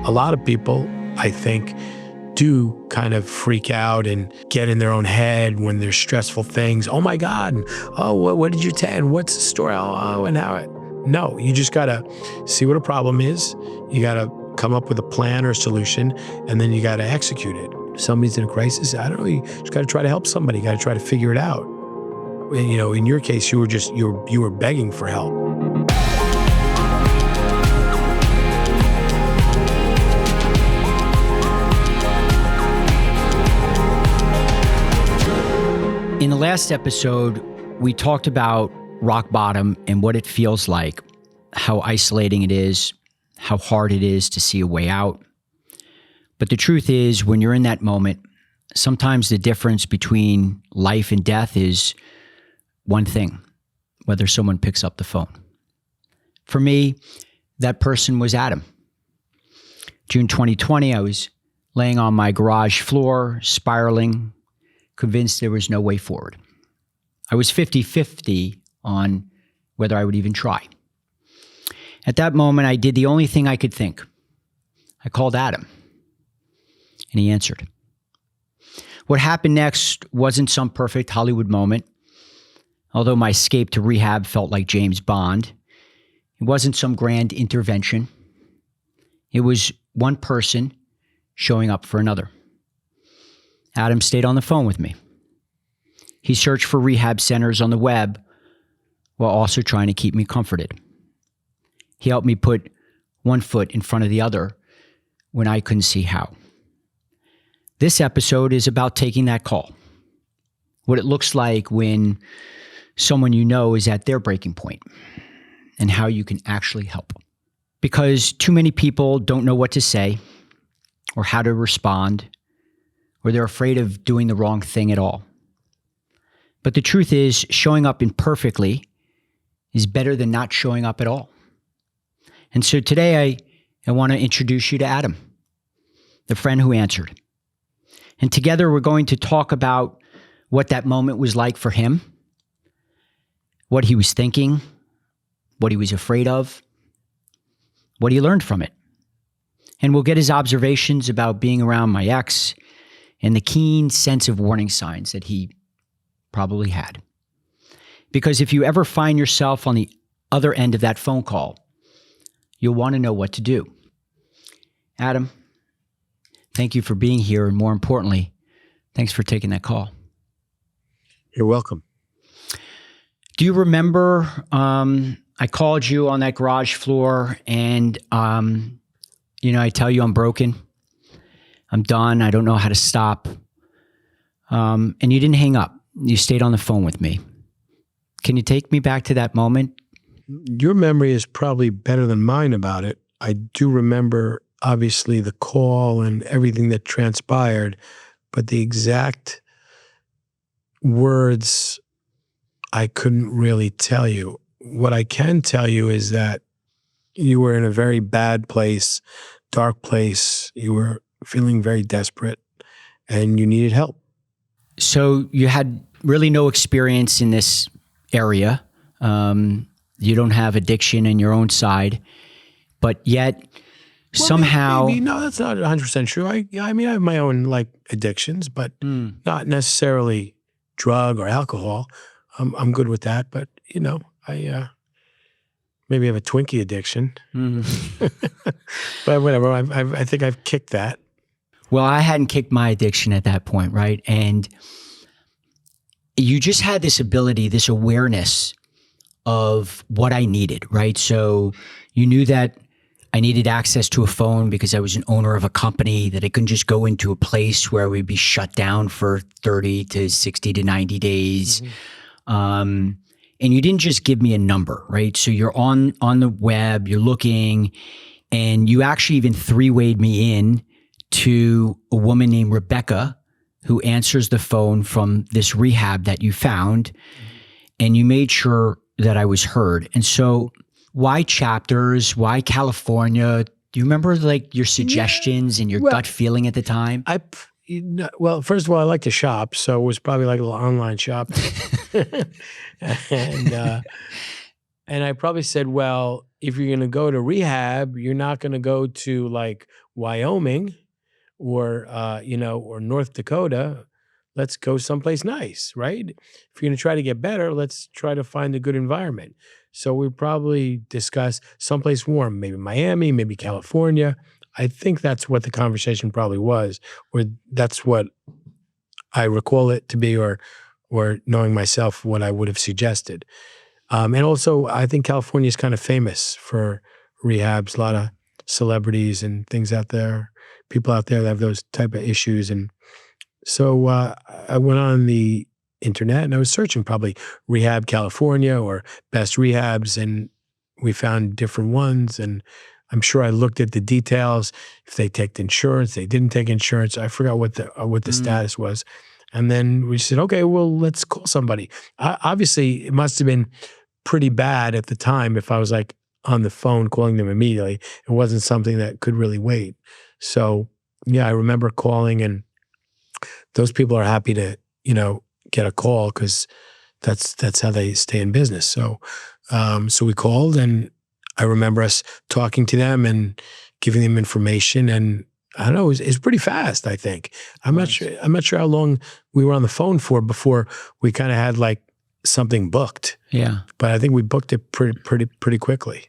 A lot of people, I think, do kind of freak out and get in their own head when there's stressful things. Oh my God, oh, what did you tell? And what's the story? Oh, and how? No, you just gotta see what a problem is. You gotta come up with a plan or a solution, and then you gotta execute it. If somebody's in a crisis, I don't know, you just gotta try to help somebody. You gotta try to figure it out. And, you know, in your case, you were begging for help. In the last episode, we talked about rock bottom and what it feels like, how isolating it is, how hard it is to see a way out. But the truth is, when you're in that moment, sometimes the difference between life and death is one thing, whether someone picks up the phone. For me, that person was Adam. June 2020, I was laying on my garage floor, spiraling, convinced there was no way forward. I was 50-50 on whether I would even try. At that moment, I did the only thing I could think. I called Adam, and he answered. What happened next wasn't some perfect Hollywood moment. Although my escape to rehab felt like James Bond, it wasn't some grand intervention. It was one person showing up for another. Adam stayed on the phone with me. He searched for rehab centers on the web while also trying to keep me comforted. He helped me put one foot in front of the other when I couldn't see how. This episode is about taking that call. What it looks like when someone you know is at their breaking point and how you can actually help. Because too many people don't know what to say or how to respond, or they're afraid of doing the wrong thing at all. But the truth is, showing up imperfectly is better than not showing up at all. And so today I want to introduce you to Adam, the friend who answered. And together we're going to talk about what that moment was like for him, what he was thinking, what he was afraid of, what he learned from it. And we'll get his observations about being around my ex and the keen sense of warning signs that he probably had. Because if you ever find yourself on the other end of that phone call, you'll want to know what to do. Adam, thank you for being here, and more importantly, thanks for taking that call. You're welcome. Do you remember I called you on that garage floor and, I tell you I'm broken. I'm done. I don't know how to stop. And you didn't hang up. You stayed on the phone with me. Can you take me back to that moment? Your memory is probably better than mine about it. I do remember, obviously, the call and everything that transpired, but the exact words I couldn't really tell you. What I can tell you is that you were in a very bad place, dark place. You were feeling very desperate and you needed help. So you had really no experience in this area. You don't have addiction in your own side, but yet somehow... Maybe, no, that's not 100% true. I have my own addictions, but not necessarily drug or alcohol. I'm good with that, but I maybe have a Twinkie addiction. But whatever, I think I've kicked that. Well, I hadn't kicked my addiction at that point, right? And you just had this ability, this awareness of what I needed, right? So you knew that I needed access to a phone because I was an owner of a company, that I couldn't just go into a place where we'd be shut down for 30 to 60 to 90 days. Mm-hmm. And you didn't just give me a number, right? So you're on the web, you're looking, and you actually even three-wayed me in to a woman named Rebecca who answers the phone from this rehab that you found, and you made sure that I was heard. And so why Chapters? Why California? Do you remember your suggestions and your gut feeling at the time? Well, first of all, I like to shop, so it was probably like a little online shop. And I probably said, well, if you're going to go to rehab, you're not going to go to Wyoming or, or North Dakota. Let's go someplace nice, right? If you're going to try to get better, let's try to find a good environment. So we probably discuss someplace warm, maybe Miami, maybe California. I think that's what the conversation probably was, or that's what I recall it to be, or knowing myself what I would have suggested. And also, I think California is kind of famous for rehabs. A lot of celebrities and things out there, people out there that have those type of issues. And so I went on the internet and I was searching probably Rehab California or best rehabs, and we found different ones. And I'm sure I looked at the details, if they take insurance, they didn't take insurance. I forgot what the status was. And then we said, okay, well, let's call somebody. Obviously, it must have been pretty bad at the time if I was like on the phone calling them immediately. It wasn't something that could really wait. So yeah, I remember calling, and those people are happy to, get a call because that's how they stay in business. So so we called, and I remember us talking to them and giving them information, and I don't know, it was pretty fast, I think. I'm not sure how long we were on the phone for before we kind of had like something booked. Yeah. But I think we booked it pretty quickly.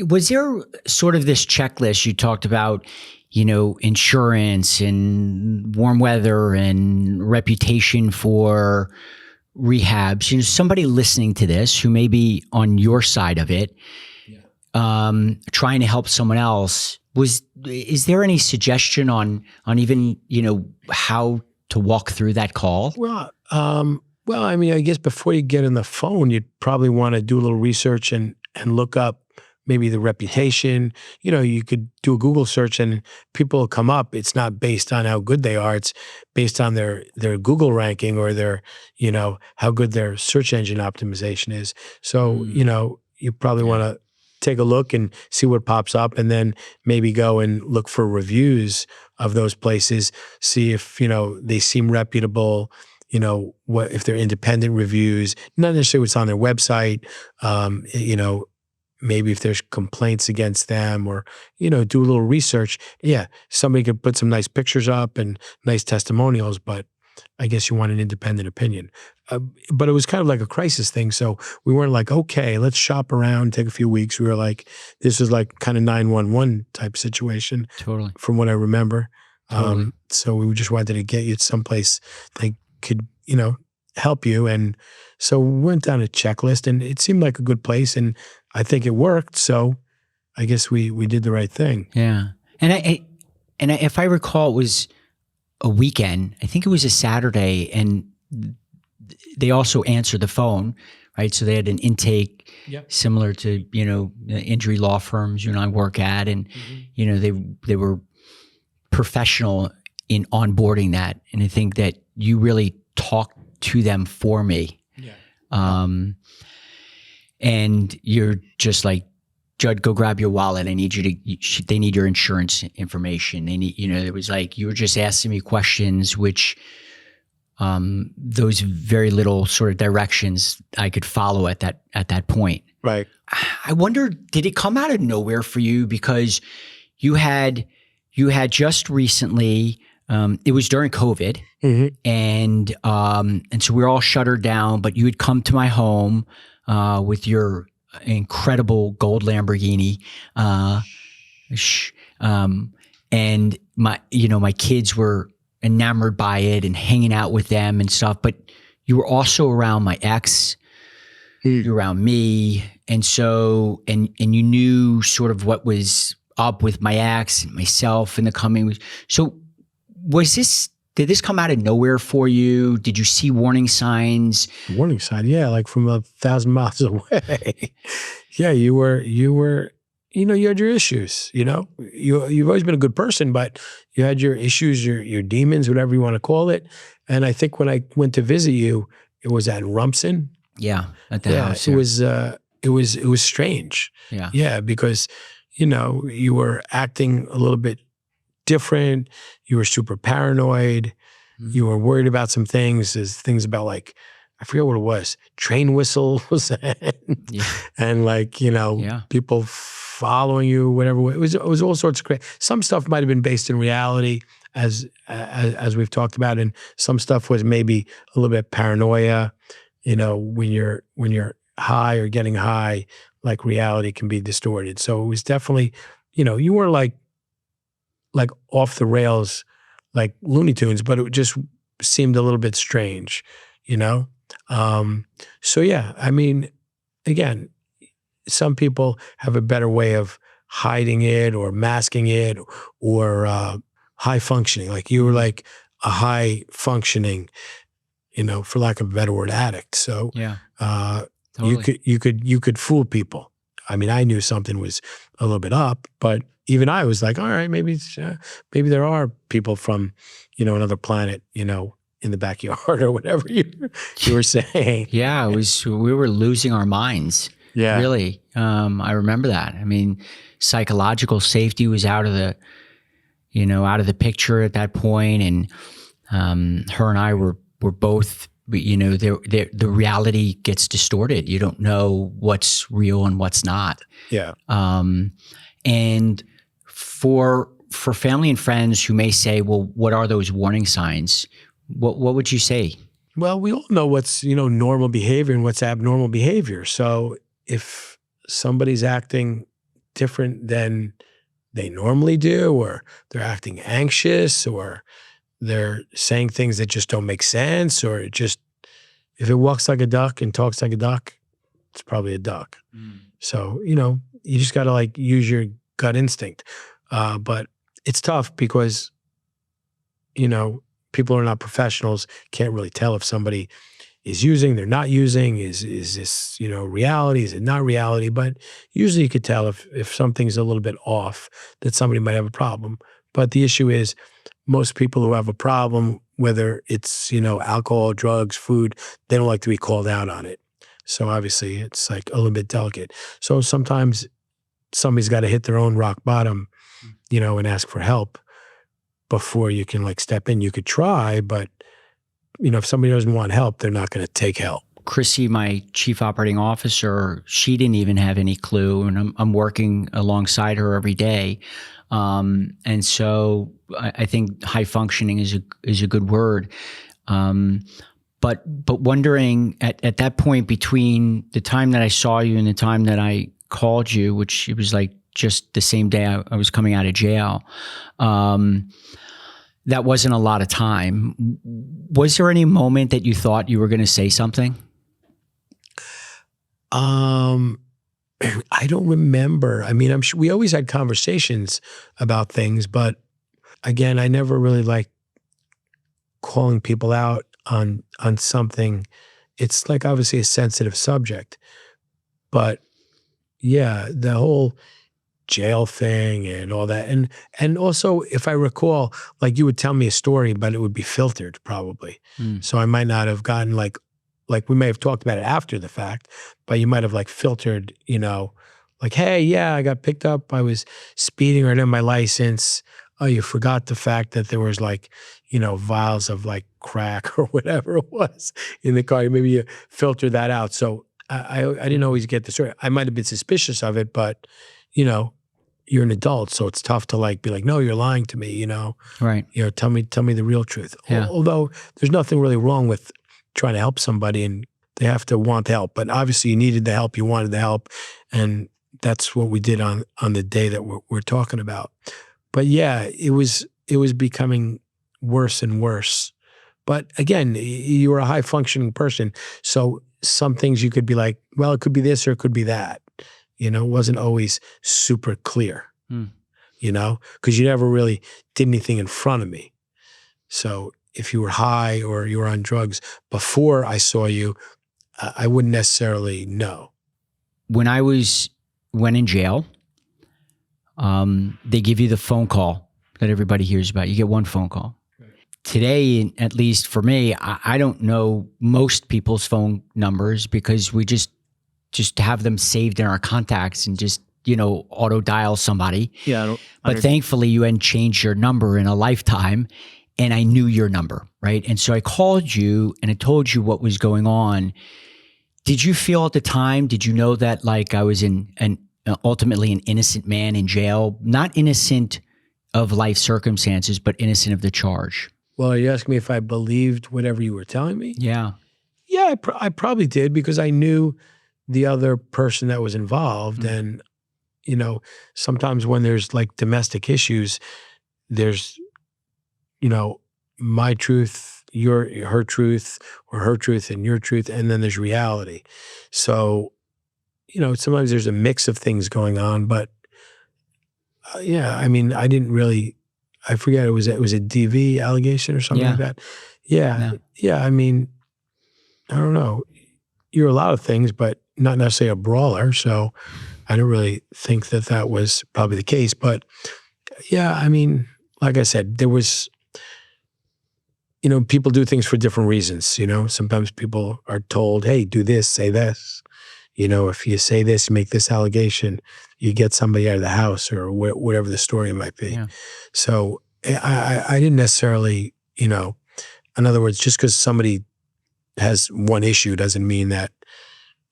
Was there sort of this checklist you talked about, insurance and warm weather and reputation for rehabs? Somebody listening to this who may be on your side of it, trying to help someone else. Is there any suggestion on even, how to walk through that call? Well, I mean, I guess before you get on the phone, you'd probably want to do a little research and look up maybe the reputation. You could do a Google search and people will come up. It's not based on how good they are. It's based on their Google ranking or their, how good their search engine optimization is. So, you probably want to take a look and see what pops up, and then maybe go and look for reviews of those places, see if, they seem reputable, what if they're independent reviews, not necessarily what's on their website, maybe if there's complaints against them, or, do a little research. Yeah, somebody could put some nice pictures up and nice testimonials, but I guess you want an independent opinion. But it was kind of like a crisis thing. So we weren't like, okay, let's shop around, take a few weeks. We were like, this was like kind of 911 type situation. Totally. From what I remember. Totally. So we just wanted to get you someplace that could, help you. And so we went down a checklist, and it seemed like a good place, and I think it worked. So I guess we did the right thing. Yeah. And I if I recall, it was a weekend. I think it was a Saturday, and they also answered the phone, right? So they had an intake similar to, injury law firms you and I work at. And, they were professional in onboarding that. And I think that you really talked to them for me. Yeah. And you're just like, Judd, go grab your wallet. I need you to, they need your insurance information. They need, it was like, you were just asking me questions, which, those very little sort of directions I could follow at that point. Right. I wonder, did it come out of nowhere for you? Because you had just recently, it was during COVID, and so we were all shuttered down, but you had come to my home, with your incredible gold Lamborghini, and my kids were enamored by it and hanging out with them and stuff. But you were also around my ex, you were around me, and so and you knew sort of what was up with my ex and myself in the coming weeks. So did this come out of nowhere for you? Did you see warning signs? Warning sign, yeah, like from 1,000 miles away. Yeah, you had your issues, you've always been a good person, but you had your issues, your demons, whatever you want to call it. And I think when I went to visit you, it was at Rumson. Yeah, at the house. It was strange. Yeah. Yeah, because, you were acting a little bit different. You were super paranoid. Mm-hmm. You were worried about some things. There's things about like, I forget what it was, train whistles and like, people following you, whatever. It was all sorts of crazy. Some stuff might have been based in reality, as we've talked about, and some stuff was maybe a little bit paranoia. When you're high or getting high, like reality can be distorted. So it was definitely, you were like off the rails, like Looney Tunes, but it just seemed a little bit strange, So yeah, I mean, again, some people have a better way of hiding it or masking it or high functioning. Like you were like a high functioning, for lack of a better word, addict. So yeah, totally. you could fool people. I mean, I knew something was a little bit up, but even I was like, all right, maybe there are people from, another planet, in the backyard or whatever you were saying. Yeah, we were losing our minds. Yeah. Really. I remember that. I mean, psychological safety was out of the picture at that point. And her and I were both, the reality gets distorted. You don't know what's real and what's not. Yeah. And for family and friends who may say, well, what are those warning signs? What would you say? Well, we all know what's, normal behavior and what's abnormal behavior. So if somebody's acting different than they normally do, or they're acting anxious, or they're saying things that just don't make sense, or if it walks like a duck and talks like a duck, it's probably a duck. So, you just got to like use your gut instinct. But it's tough because, people are not professionals, can't really tell if somebody is using, they're not using, is this, reality, is it not reality? But usually you could tell if something's a little bit off, that somebody might have a problem. But the issue is most people who have a problem, whether it's, alcohol, drugs, food, they don't like to be called out on it. So obviously it's like a little bit delicate. So sometimes somebody's got to hit their own rock bottom, and ask for help before you can like step in. You could try, but if somebody doesn't want help, they're not going to take help. Chrissy, my chief operating officer, she didn't even have any clue, and I'm working alongside her every day. And so I think high functioning is a good word. But wondering at that point, between the time that I saw you and the time that I called you, which it was like just the same day I was coming out of jail, that wasn't a lot of time. Was there any moment that you thought you were going to say something? I don't remember. I mean, I'm sure we always had conversations about things, but again, I never really liked calling people out on something. It's like obviously a sensitive subject, but yeah, the whole jail thing and all that. And also, if I recall, like you would tell me a story, but it would be filtered probably. So I might not have gotten like we may have talked about it after the fact, but you might have like filtered, like, hey, yeah, I got picked up. I was speeding or I didn't have my license. Oh, you forgot the fact that there was like, vials of like crack or whatever it was in the car. Maybe you filtered that out. So I didn't always get the story. I might have been suspicious of it, but, you're an adult, so it's tough to like be like, no, you're lying to me, Right. Tell me the real truth. Yeah. Although there's nothing really wrong with trying to help somebody, and they have to want help. But obviously you needed the help, you wanted the help, and that's what we did on the day that we're talking about. But yeah, it was becoming worse and worse. But again, you were a high functioning person, so some things you could be like, well, it could be this or it could be that. It wasn't always super clear, because you never really did anything in front of me. So if you were high or you were on drugs before I saw you, I wouldn't necessarily know. When I went in jail, they give you the phone call that everybody hears about. You get one phone call. Right. Today, at least for me, I don't know most people's phone numbers because we just have them saved in our contacts and just, auto dial somebody. Yeah. But thankfully you hadn't changed your number in a lifetime, and I knew your number, right? And so I called you and I told you what was going on. Did you feel at the time, did you know that like I was in ultimately an innocent man in jail, not innocent of life circumstances, but innocent of the charge. Well, are you asking me if I believed whatever you were telling me? Yeah. Yeah, I probably did because I knew the other person that was involved. And, sometimes when there's like domestic issues, there's, my truth, her truth, or her truth and your truth, and then there's reality. So, sometimes there's a mix of things going on, but yeah, I mean, I didn't really, I forget, it was a DV allegation or something like that. Yeah. Yeah. I mean, I don't know. You're a lot of things, but not necessarily a brawler. So I don't really think that was probably the case. But yeah, I mean, like I said, there was, people do things for different reasons. Sometimes people are told, hey, do this, say this. If you say this, make this allegation, you get somebody out of the house, or whatever the story might be. Yeah. So I didn't necessarily, in other words, just because somebody has one issue doesn't mean that,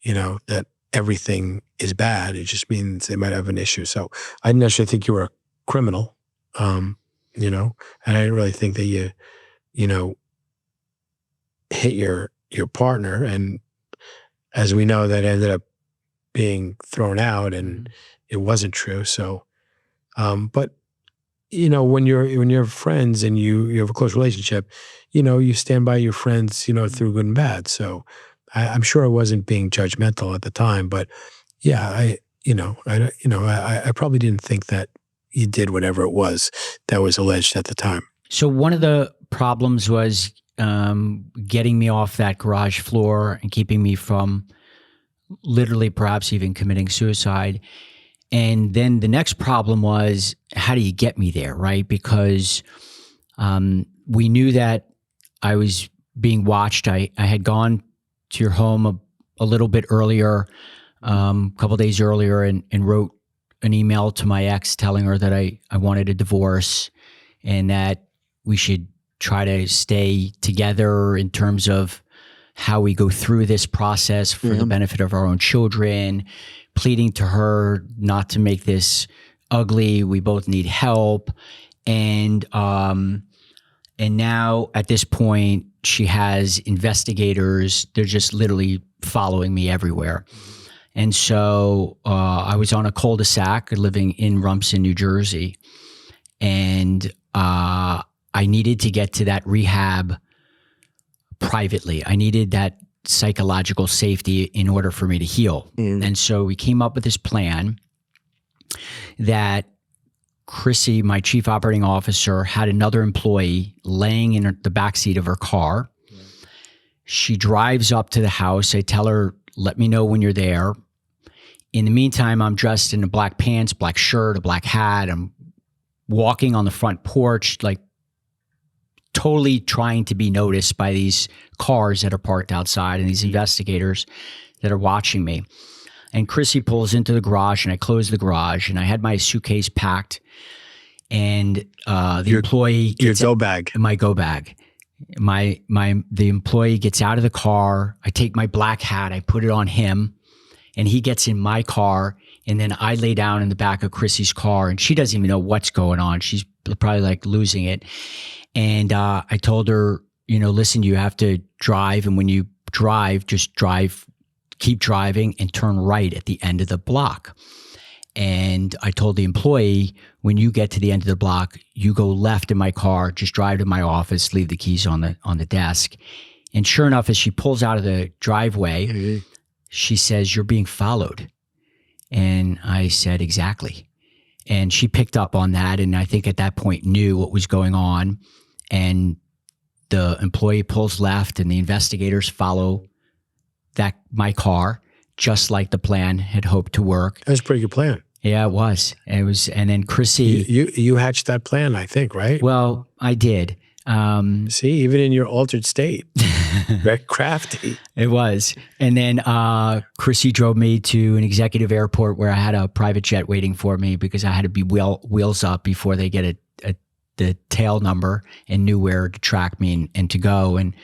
that everything is bad. It just means they might have an issue. So I didn't necessarily think you were a criminal, and I didn't really think that you hit your partner. And as we know, that ended up being thrown out, and it wasn't true. So, but when you're friends and you have a close relationship, you stand by your friends, through good and bad. So I'm sure I wasn't being judgmental at the time, but yeah, I probably didn't think that you did whatever it was that was alleged at the time. So one of the problems was getting me off that garage floor and keeping me from literally perhaps even committing suicide. And then the next problem was, how do you get me there, right? Because we knew that I was being watched. I had gone to your home a little bit earlier, a couple of days earlier, and wrote an email to my ex telling her that I wanted a divorce and that we should try to stay together in terms of how we go through this process for the benefit of our own children, pleading to her not to make this ugly. We both need help. And now at this point, she has investigators. They're just literally following me everywhere. And so I was on a cul-de-sac living in Rumson, New Jersey. And I needed to get to that rehab privately. I needed that psychological safety in order for me to heal. And so we came up with this plan that Chrissy, my chief operating officer, had another employee laying in the backseat of her car. She drives up to the house. I tell her, let me know when you're there. In the meantime, I'm dressed in black pants, black shirt, a black hat. I'm walking on the front porch, like totally trying to be noticed by these cars that are parked outside and these investigators that are watching me. And Chrissy pulls into the garage, and I close the garage, and I had my suitcase packed, and the employee gets your go bag, my go bag. The employee gets out of the car. I take my black hat, I put it on him, and he gets in my car, and then I lay down in the back of Chrissy's car, and she doesn't even know what's going on. She's probably like losing it. And I told her, listen, you have to drive, and when you drive, just drive, keep driving, and turn right at the end of the block. And I told the employee, when you get to the end of the block, you go left in my car, just drive to my office, leave the keys on the desk. And sure enough, as she pulls out of the driveway, she says, "You're being followed." And I said, "Exactly." And she picked up on that, and I think at that point knew what was going on. And the employee pulls left, and the investigators follow my car, just like the plan had hoped to work. That was a pretty good plan. Yeah, it was. And then Chrissy, you hatched that plan, I think, right? Well, I did. See, even in your altered state, very crafty. It was. And then Chrissy drove me to an executive airport where I had a private jet waiting for me because I had to be wheels up before they get the tail number and knew where to track me and to go. And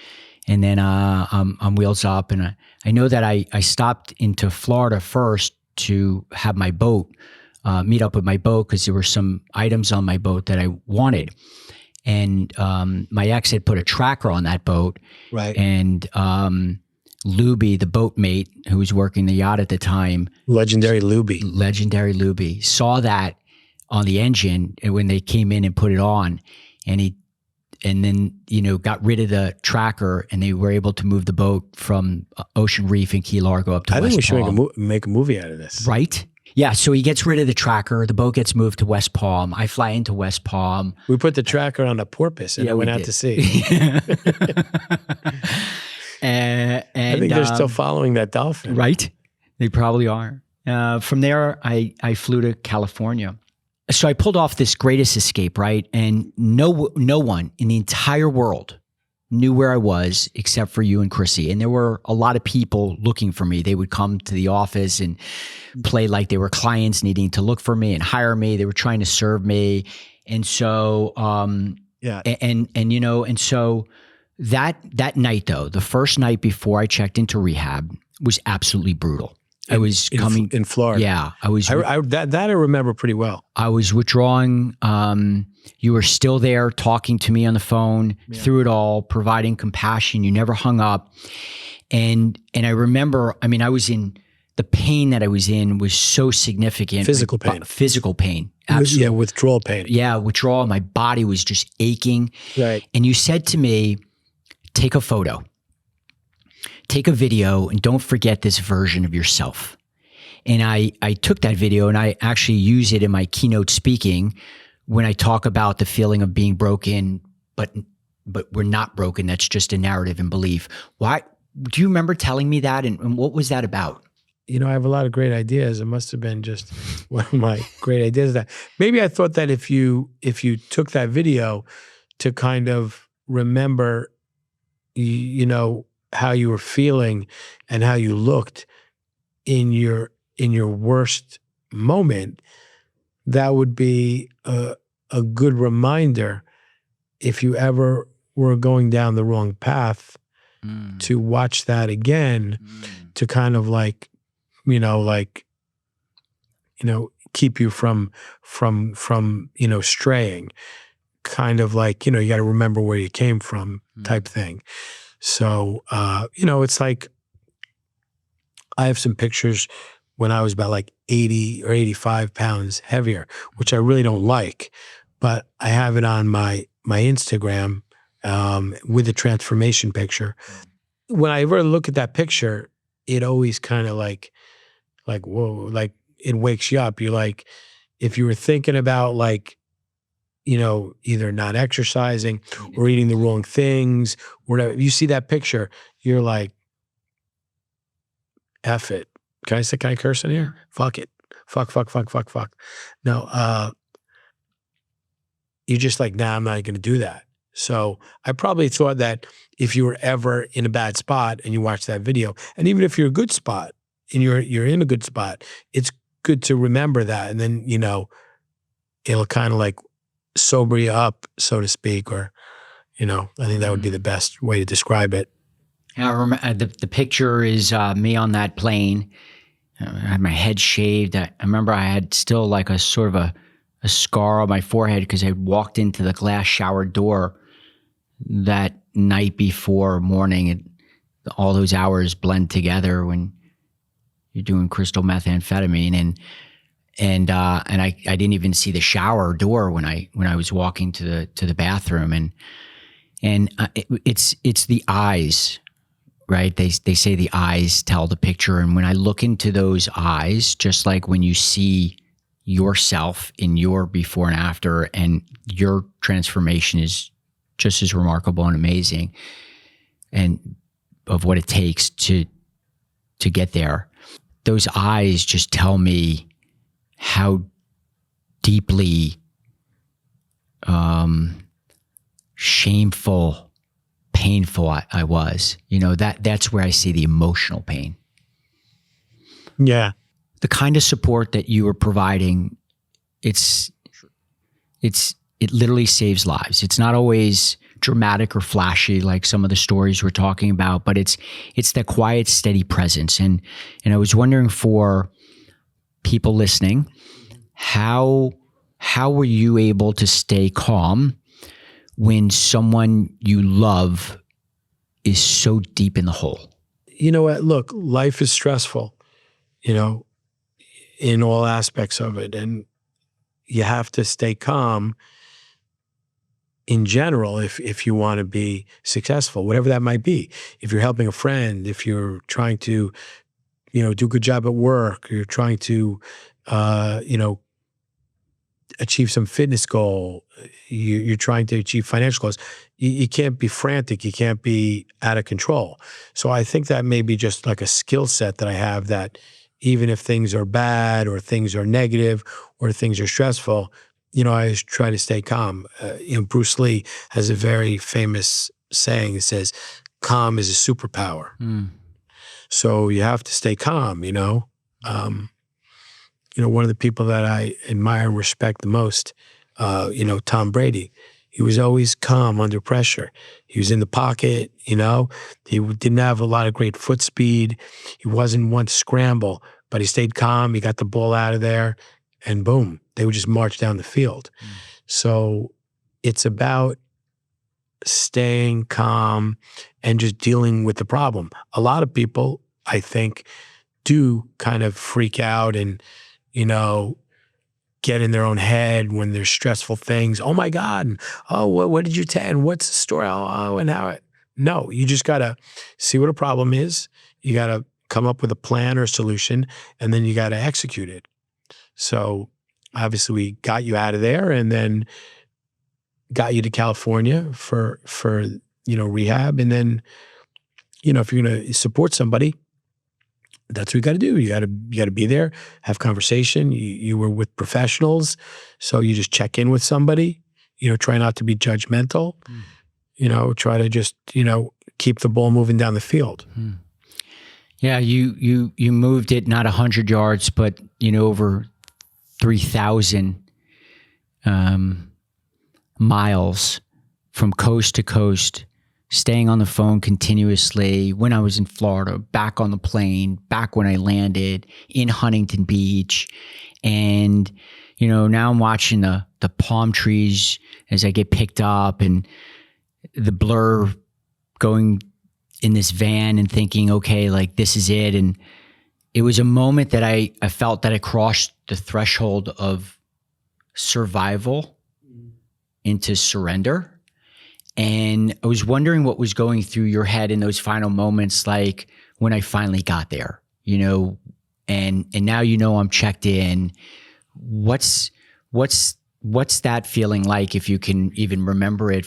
then I'm wheels up, and I know that I stopped into Florida first to have my boat, meet up with my boat because there were some items on my boat that I wanted. And my ex had put a tracker on that boat. Right. And Luby, the boatmate who was working the yacht at the time, Legendary Luby, saw that on the engine when they came in and put it on, and then got rid of the tracker, and they were able to move the boat from Ocean Reef and Key Largo up to West Palm. I think we should make a movie out of this. Right? Yeah, so he gets rid of the tracker. The boat gets moved to West Palm. I fly into West Palm. We put the tracker on a porpoise and it went out to sea. And I think they're still following that dolphin. Right? They probably are. From there, I flew to California. So I pulled off this greatest escape, right? And no one in the entire world knew where I was except for you and Chrissy. And there were a lot of people looking for me. They would come to the office and play like they were clients needing to look for me and hire me. They were trying to serve me. And so, and so that night though, the first night before I checked into rehab was absolutely brutal. I was coming in Florida. Yeah, I was. That I remember pretty well. I was withdrawing. You were still there, talking to me on the phone through it all, providing compassion. You never hung up, and I remember. I mean, I was in the pain that I was in was so significant. Physical pain. Physical pain. Absolutely. Yeah, withdrawal pain. Yeah, withdrawal. My body was just aching. Right. And you said to me, "Take a photo." Take a video and don't forget this version of yourself. And I took that video and I actually use it in my keynote speaking when I talk about the feeling of being broken, but we're not broken. That's just a narrative and belief. Why? Do you remember telling me that? And what was that about? I have a lot of great ideas. It must have been just one of my great ideas. That maybe I thought that if you took that video to kind of remember, how you were feeling and how you looked in your worst moment, that would be a good reminder if you ever were going down the wrong path to watch that again, to kind of keep you from straying, kind of like, you got to remember where you came from type thing. So, it's like I have some pictures when I was about like 80 or 85 pounds heavier, which I really don't like, but I have it on my Instagram with the transformation picture. When I ever look at that picture, it always kind of like, whoa, like it wakes you up. You're like, if you were thinking about like, either not exercising or eating the wrong things, whatever. You see that picture, you're like, F it. Can I curse in here? Fuck it. Fuck. No, you're just like, nah, I'm not going to do that. So I probably thought that if you were ever in a bad spot and you watch that video, and even if you're a good spot and you're in a good spot, it's good to remember that. And then, it'll kind of like sober you up, so to speak, or, I think that would be the best way to describe it. I remember the picture is me on that plane. I had my head shaved. I remember I had still like a sort of a scar on my forehead because I walked into the glass shower door that night before morning. And all those hours blend together when you're doing crystal methamphetamine, and I didn't even see the shower door when I was walking to the bathroom, and it's the eyes, right? They say the eyes tell the picture, and when I look into those eyes, just like when you see yourself in your before and after, and your transformation is just as remarkable and amazing, and of what it takes to get there. Those eyes just tell me how deeply shameful, painful I was. That's where I see the emotional pain. Yeah. The kind of support that you are providing, it literally saves lives. It's not always dramatic or flashy like some of the stories we're talking about, but it's that quiet, steady presence. And I was wondering for people listening, how were you able to stay calm when someone you love is so deep in the hole? You know what? Look, life is stressful, in all aspects of it. And you have to stay calm in general if you want to be successful, whatever that might be. If you're helping a friend, if you're trying to, do a good job at work, or you're trying to, achieve some fitness goal, you're trying to achieve financial goals, you can't be frantic, you can't be out of control. So I think that may be just like a skill set that I have, that even if things are bad or things are negative or things are stressful, I always try to stay calm. Bruce Lee has a very famous saying that says, calm is a superpower. So you have to stay calm, one of the people that I admire and respect the most, Tom Brady, he was always calm under pressure. He was in the pocket, he didn't have a lot of great foot speed. He wasn't one to scramble, but he stayed calm. He got the ball out of there and boom, they would just march down the field. So it's about staying calm and just dealing with the problem. A lot of people, I think, do kind of freak out and, get in their own head when there's stressful things. Oh my God. And, oh, what did you tell? And what's the story? Oh, and how it. No, you just got to see what a problem is. You got to come up with a plan or solution, and then you got to execute it. So obviously we got you out of there and then got you to California for rehab. And then, if you're going to support somebody, that's what you got to do. You got to be there, have conversation. You were with professionals, so you just check in with somebody. Try not to be judgmental. Try to just keep the ball moving down the field. Yeah, you moved it not 100 yards, but over 3,000 miles from coast to coast, staying on the phone continuously when I was in Florida, back on the plane, back when I landed in Huntington Beach. And, now I'm watching the palm trees as I get picked up and the blur going in this van and thinking, okay, like this is it. And it was a moment that I felt that I crossed the threshold of survival into surrender. And I was wondering what was going through your head in those final moments, like when I finally got there, and now I'm checked in. What's that feeling like, if you can even remember it?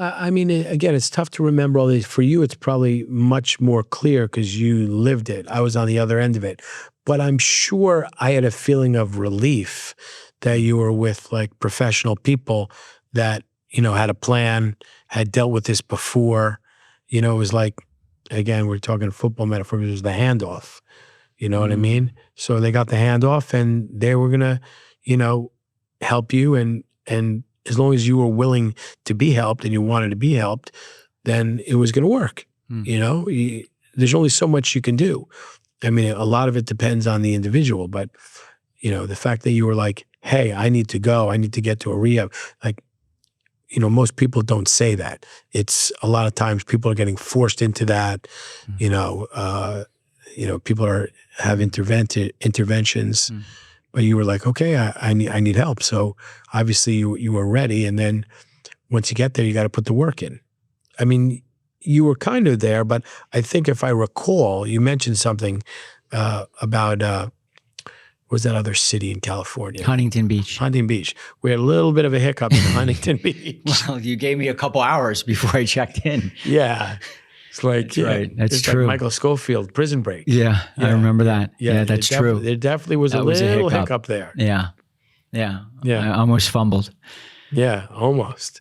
Again, it's tough to remember all these. For you, it's probably much more clear because you lived it. I was on the other end of it. But I'm sure I had a feeling of relief that you were with like professional people that, had a plan, had dealt with this before. It was like, again, we're talking football metaphor, it was the handoff. You know what I mean? So they got the handoff and they were going to, help you. And as long as you were willing to be helped and you wanted to be helped, then it was going to work. There's only so much you can do. A lot of it depends on the individual, but, the fact that you were like, hey, I need to go, I need to get to a rehab, like, most people don't say that. It's a lot of times people are getting forced into that. People have interventions, but you were like, okay, I need help. So obviously you were ready. And then once you get there, you got to put the work in. You were kind of there, but I think if I recall, you mentioned something about what was that other city in California? Huntington Beach. Huntington Beach. We had a little bit of a hiccup in Huntington Beach. Well, you gave me a couple hours before I checked in. Yeah. It's like, that's right. That's true. Like Michael Schofield, Prison Break. Yeah, I remember that. Yeah, that's true. There definitely was a little hiccup there. Yeah. I almost fumbled. Yeah, almost.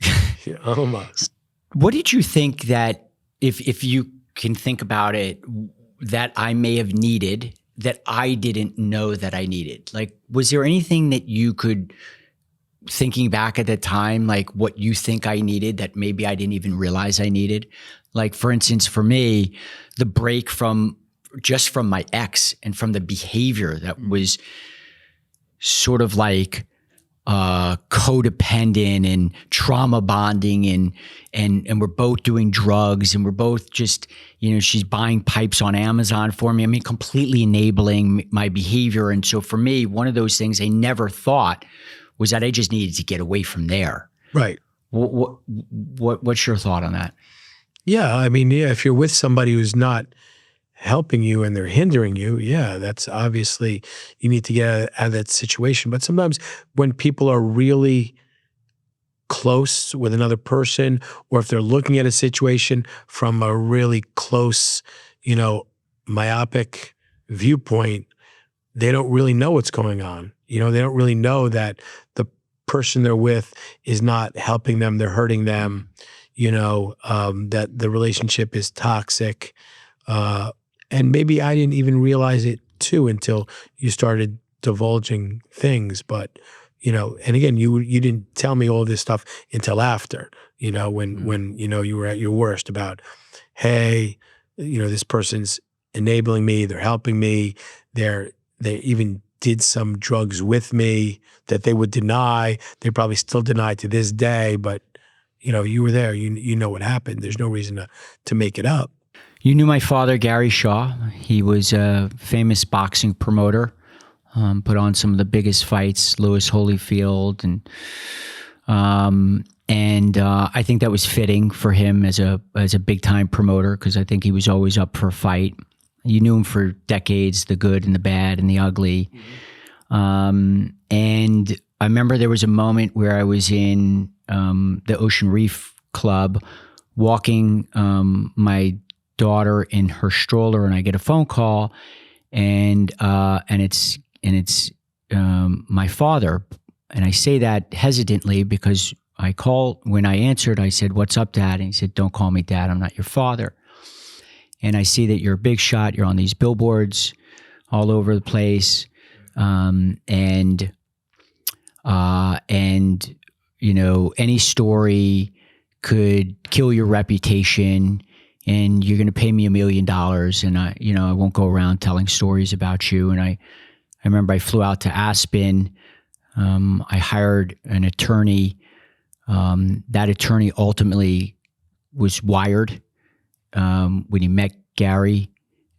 Almost. What did you think that, if you can think about it, that I may have needed that I didn't know that I needed? Like, was there anything that you could, thinking back at the time, like what you think I needed that maybe I didn't even realize I needed? Like, for instance, for me, the break from just from my ex and from the behavior that was sort of like codependent and trauma bonding, and we're both doing drugs, and we're both just, she's buying pipes on Amazon for me. I mean, completely enabling my behavior. And so for me, one of those things I never thought was that I just needed to get away from there. Right. What's your thought on that? Yeah. I mean, yeah, if you're with somebody who's not helping you and they're hindering you, yeah, that's obviously, you need to get out of that situation. But sometimes when people are really close with another person, or if they're looking at a situation from a really close, myopic viewpoint, they don't really know what's going on. They don't really know that the person they're with is not helping them, they're hurting them, that the relationship is toxic. And maybe I didn't even realize it too until you started divulging things. But, and again, you didn't tell me all this stuff until after, when you were at your worst about, hey, this person's enabling me, they're helping me, they even did some drugs with me that they would deny. They probably still deny to this day, but you were there, you know what happened. There's no reason to make it up. You knew my father, Gary Shaw. He was a famous boxing promoter, put on some of the biggest fights, Lewis Holyfield, and I think that was fitting for him as a big time promoter, because I think he was always up for a fight. You knew him for decades, the good and the bad and the ugly. Mm-hmm. And I remember there was a moment where I was in the Ocean Reef Club walking my daughter in her stroller, and I get a phone call, and it's my father. And I say that hesitantly because when I answered, I said, "What's up, Dad?" And he said, "Don't call me Dad. I'm not your father." And I see that you're a big shot. You're on these billboards all over the place. And any story could kill your reputation, and you're going to pay me $1 million. And I won't go around telling stories about you. And I remember I flew out to Aspen. I hired an attorney. That attorney ultimately was wired when he met Gary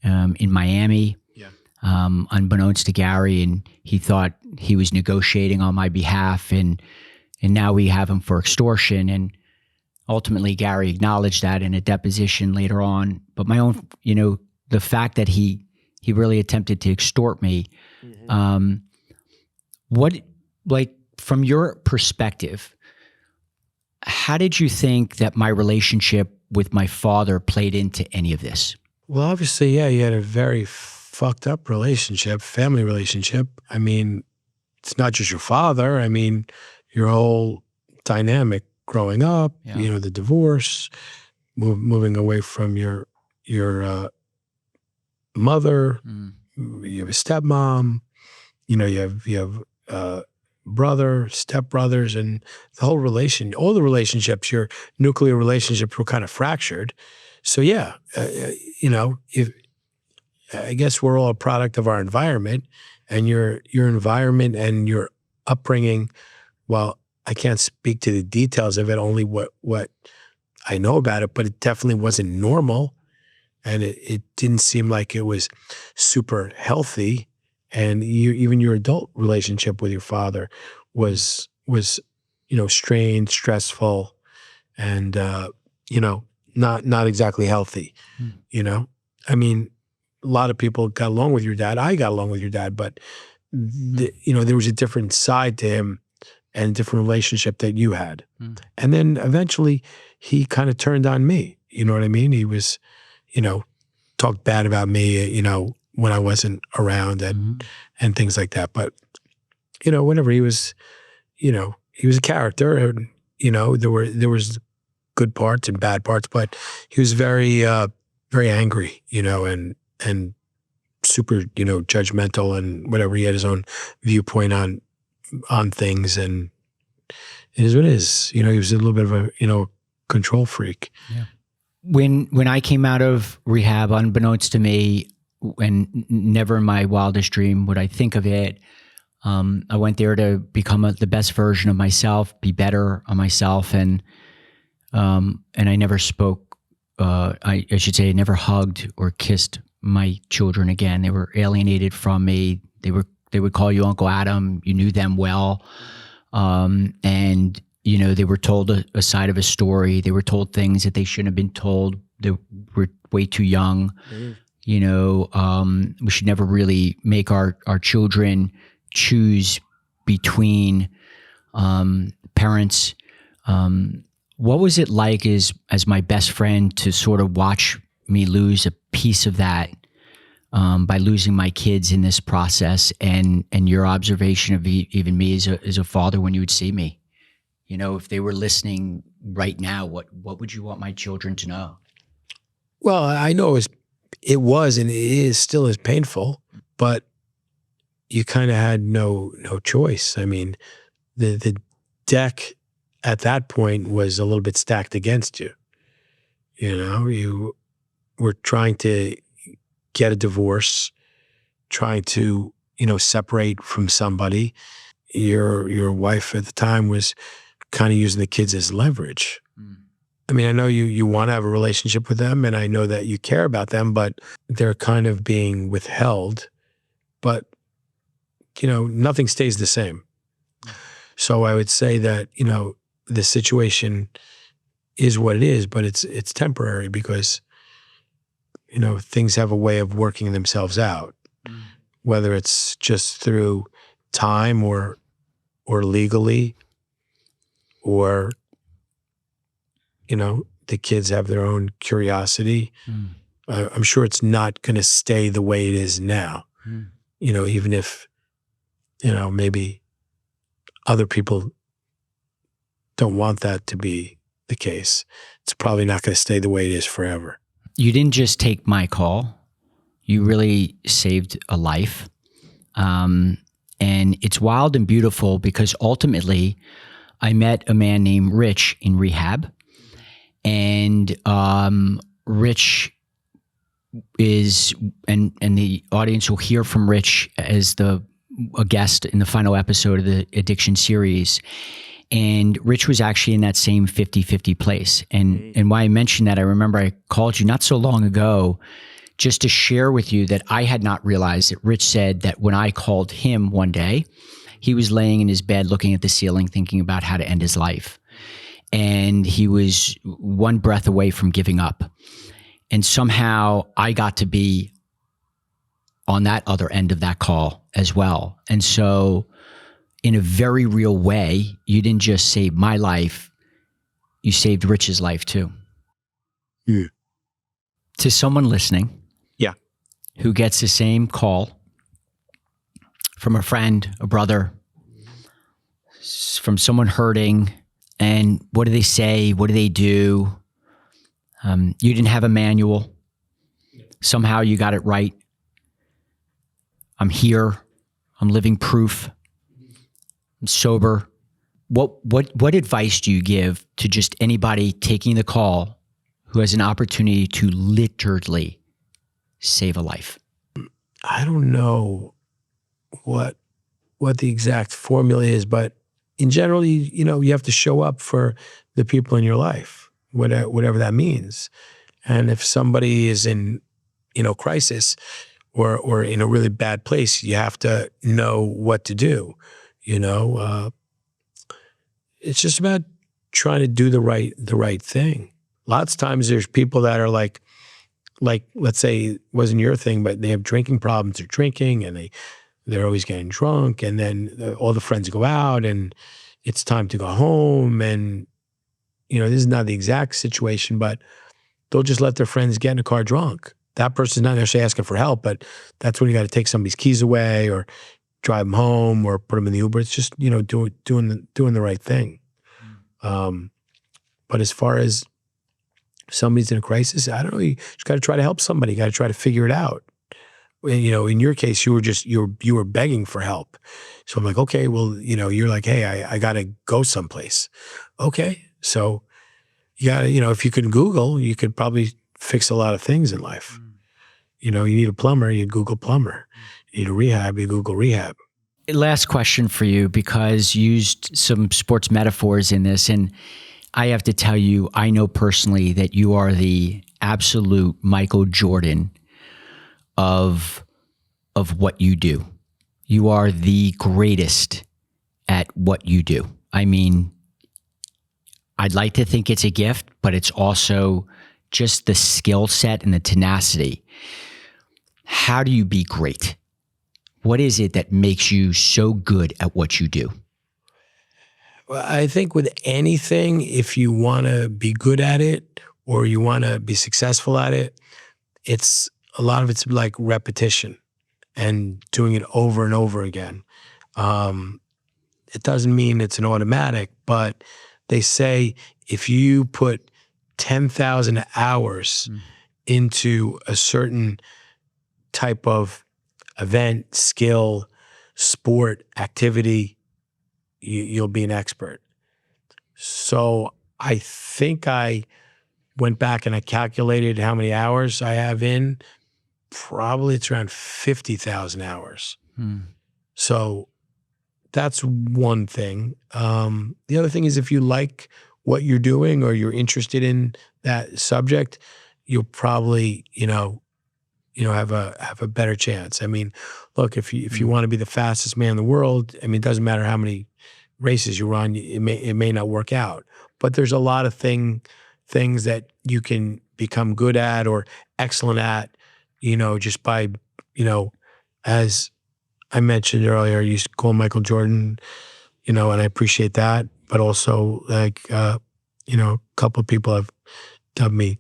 in Miami. Yeah. Unbeknownst to Gary, and he thought he was negotiating on my behalf, and now we have him for extortion. And ultimately, Gary acknowledged that in a deposition later on. But my own, the fact that he really attempted to extort me. Mm-hmm. From your perspective, how did you think that my relationship with my father played into any of this? Well, obviously, yeah, you had a very fucked up relationship, family relationship. I mean, it's not just your father. I mean, your whole dynamic growing up, the divorce, moving away from your mother, you have a stepmom, you have brother, stepbrothers, and all the relationships, your nuclear relationships were kind of fractured. So yeah, I guess we're all a product of our environment, and your environment and your upbringing, well, I can't speak to the details of it, only what I know about it, but it definitely wasn't normal, and it didn't seem like it was super healthy. And even your adult relationship with your father was strained, stressful, and not exactly healthy. I mean, a lot of people got along with your dad. I got along with your dad, but there was a different side to him and a different relationship that you had. And then eventually he kind of turned on me. You know what I mean? He was, talked bad about me, when I wasn't around and things like that. But, whenever he was a character, and, there was good parts and bad parts, but he was very, very angry, and super, judgmental and whatever. He had his own viewpoint on things, and it is what it is. He was a little bit of a, control freak. Yeah. When I came out of rehab, unbeknownst to me, and never in my wildest dream would I think of it. I went there to become the best version of myself, be better on myself, and I never spoke. I should say, I never hugged or kissed my children again. They were alienated from me. They would call you Uncle Adam. You knew them well, and they were told a side of a story. They were told things that they shouldn't have been told. They were way too young. We should never really make our children choose between parents. What was it like as my best friend to sort of watch me lose a piece of that by losing my kids in this process, and your observation of even me as a father when you would see me? If they were listening right now, what would you want my children to know? Well, I know it was and it is still as painful, but you kind of had no choice. I mean, the deck at that point was a little bit stacked against you. You were trying to get a divorce, trying to separate from somebody. Your wife at the time was kind of using the kids as leverage. I mean, I know you want to have a relationship with them, and I know that you care about them, but they're kind of being withheld. But, nothing stays the same. So I would say that, the situation is what it is, but it's temporary because, things have a way of working themselves out, whether it's just through time or legally, or the kids have their own curiosity. I'm sure it's not going to stay the way it is now. Even if, maybe other people don't want that to be the case. It's probably not going to stay the way it is forever. You didn't just take my call. You really saved a life. And it's wild and beautiful because ultimately I met a man named Rich in rehab. And Rich is, and the audience will hear from Rich as a guest in the final episode of the addiction series. And Rich was actually in that same 50-50 place. And why I mentioned that, I remember I called you not so long ago just to share with you that I had not realized that Rich said that when I called him one day, he was laying in his bed looking at the ceiling thinking about how to end his life. And he was one breath away from giving up. And somehow I got to be on that other end of that call as well. And so in a very real way, you didn't just save my life, you saved Rich's life too. Yeah. To someone listening, who gets the same call from a friend, a brother, from someone hurting, and what do they say? What do they do? You didn't have a manual. Somehow you got it right. I'm here. I'm living proof. I'm sober. What advice do you give to just anybody taking the call who has an opportunity to literally save a life? I don't know what the exact formula is, but in general, you have to show up for the people in your life, whatever that means. And if somebody is in, crisis or in a really bad place, you have to know what to do. It's just about trying to do the right thing. Lots of times there's people that are like, let's say it wasn't your thing, but they have drinking problems. They're drinking and they're always getting drunk. And then all the friends go out and it's time to go home. And, this is not the exact situation, but they'll just let their friends get in a car drunk. That person's not necessarily asking for help, but that's when you got to take somebody's keys away or drive them home or put them in the Uber. It's just, doing the right thing. But as far as somebody's in a crisis, I don't know, you just got to try to help somebody. You got to try to figure it out. In your case, you were begging for help. So I'm like, okay, well, you're like, hey, I got to go someplace. Okay. So you got to, if you could Google, you could probably fix a lot of things in life. You need a plumber, you Google plumber. You need a rehab, you Google rehab. Last question for you, because you used some sports metaphors in this, and I have to tell you, I know personally that you are the absolute Michael Jordan of what you do. You are the greatest at what you do. I mean, I'd like to think it's a gift, but it's also just the skill set and the tenacity. How do you be great? What is it that makes you so good at what you do? Well, I think with anything, if you want to be good at it or you want to be successful at it, a lot of it's like repetition and doing it over and over again. It doesn't mean it's an automatic, but they say if you put 10,000 hours into a certain type of event, skill, sport, activity, you'll be an expert. So I think I went back and I calculated how many hours I have in. Probably it's around 50,000 hours. So that's one thing. The other thing is if you like what you're doing or you're interested in that subject, you'll probably, have a better chance. I mean, look, if you want to be the fastest man in the world, I mean, it doesn't matter how many races you run, it may not work out. But there's a lot of things that you can become good at or excellent at, just by, as I mentioned earlier, you used to call Michael Jordan, and I appreciate that. But also, like, a couple of people have dubbed me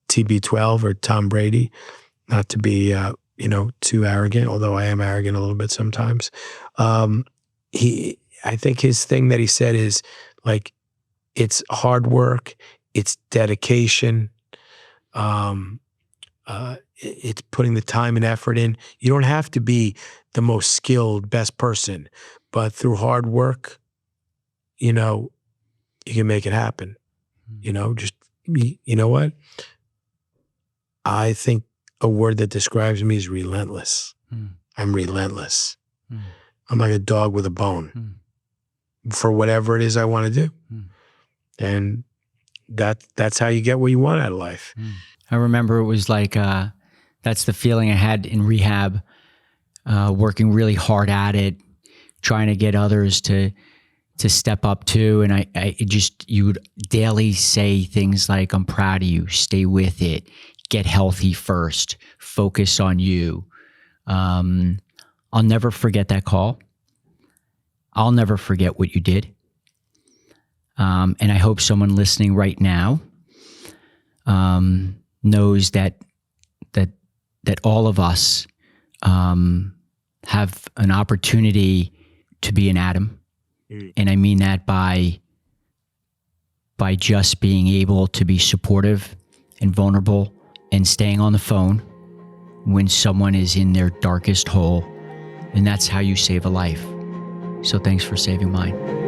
TB12 or Tom Brady, not to be, too arrogant, although I am arrogant a little bit sometimes. I think his thing that he said is like, it's hard work, it's dedication, it's putting the time and effort in. You don't have to be the most skilled, best person, but through hard work, you can make it happen. Just, you know what? I think a word that describes me is relentless. I'm relentless. I'm like a dog with a bone for whatever it is I want to do. And that's how you get what you want out of life. I remember it was like, that's the feeling I had in rehab, working really hard at it, trying to get others to step up too. And you would daily say things like, I'm proud of you, stay with it, get healthy first, focus on you. I'll never forget that call. I'll never forget what you did. And I hope someone listening right now knows that all of us have an opportunity to be an Adam. And I mean that by just being able to be supportive and vulnerable and staying on the phone when someone is in their darkest hole. And that's how you save a life. So thanks for saving mine.